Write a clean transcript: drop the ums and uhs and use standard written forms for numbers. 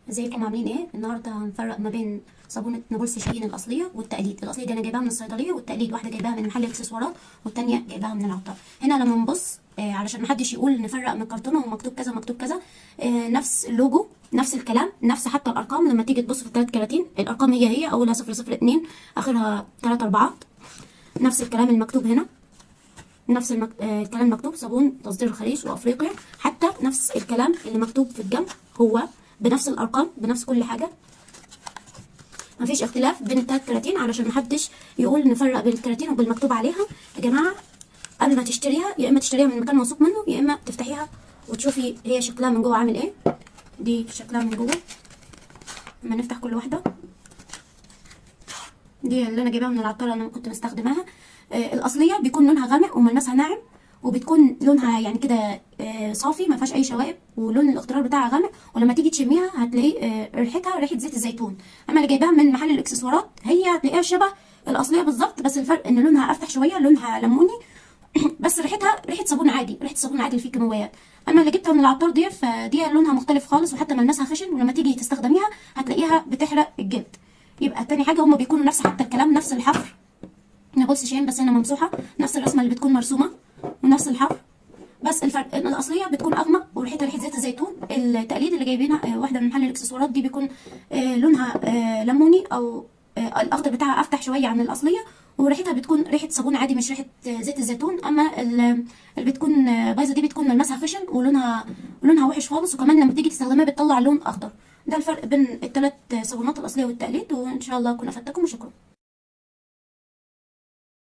ازيكم عاملين ايه؟ النهارده هنفرق ما بين صابونه نابلس شاهين الاصليه والتقليد. الاصليه دي انا جايباها من الصيدليه، والتقليد واحده جايباها من محل اكسسوارات والتانيه جايباها من العطار. هنا لما نبص علشان محدش يقول نفرق من كرتونه ومكتوب كذا ومكتوب كذا، نفس اللوجو نفس الكلام نفس حتى الارقام. لما تيجي تبص في الثلاث كراتين الارقام هي اولها 002 اخرها 3 4. نفس الكلام المكتوب هنا، نفس الكلام مكتوب صابون تصدير الخليج وافريقيا. حتى نفس الكلام اللي مكتوب في الجنب هو بنفس الارقام بنفس كل حاجه، مفيش اختلاف بين التلات كراتين علشان محدش يقول نفرق بين الكراتين وبالمكتوب عليها. يا جماعه قبل ما تشتريها يا اما تشتريها من مكان موثوق منه، يا اما تفتحيها وتشوفي هي شكلها من جوه عامل ايه. دي شكلها من جوه لما نفتح كل واحده. دي اللي انا جايباها من العطار، انا كنت بستخدمها. الاصليه بيكون لونها غامق وملمسها ناعم، وبتكون لونها يعني كده صافي ما فيهاش اي شوائب، ولون الاخترار بتاعها غامق، ولما تيجي تشميها هتلاقي ريحتها ريحه زيت الزيتون. اما اللي جايباها من محل الاكسسوارات هي هتلاقيها شبه الاصليه بالظبط، بس الفرق ان لونها افتح شويه، لونها ليموني بس ريحتها ريحه صابون عادي، ريحه صابون عادي اللي فيه كيماويات. اما اللي جبتها من العطار دي فدي لونها مختلف خالص، وحتى ملمسها خشن، ولما تيجي تستخدميها هتلاقيها بتحرق الجلد. يبقى تاني حاجه هما بيكونوا نفس حتى الكلام، نفس الحفر. نابلس شاهين بس هنا ممسوحه، نفس الرسمه اللي بتكون مرسومه ونفس الحفر، بس الفرق ان الاصليه بتكون اغمق وريحتها ريحه زيت الزيتون. التقليد اللي جايبينها واحده من محل الاكسسوارات دي بيكون لونها ليموني، او الاخضر بتاعها افتح شويه عن الاصليه، وريحتها بتكون ريحه صابون عادي مش ريحه زيت الزيتون. اما اللي بتكون بايظه دي بتكون ملمسها خشن ولونها وحش خالص، وكمان لما تيجي تستخدمها بتطلع لون اخضر. ده الفرق بين الثلاث صابونات الاصليه والتقليد، وان شاء الله اكون افدتكم وشكرا.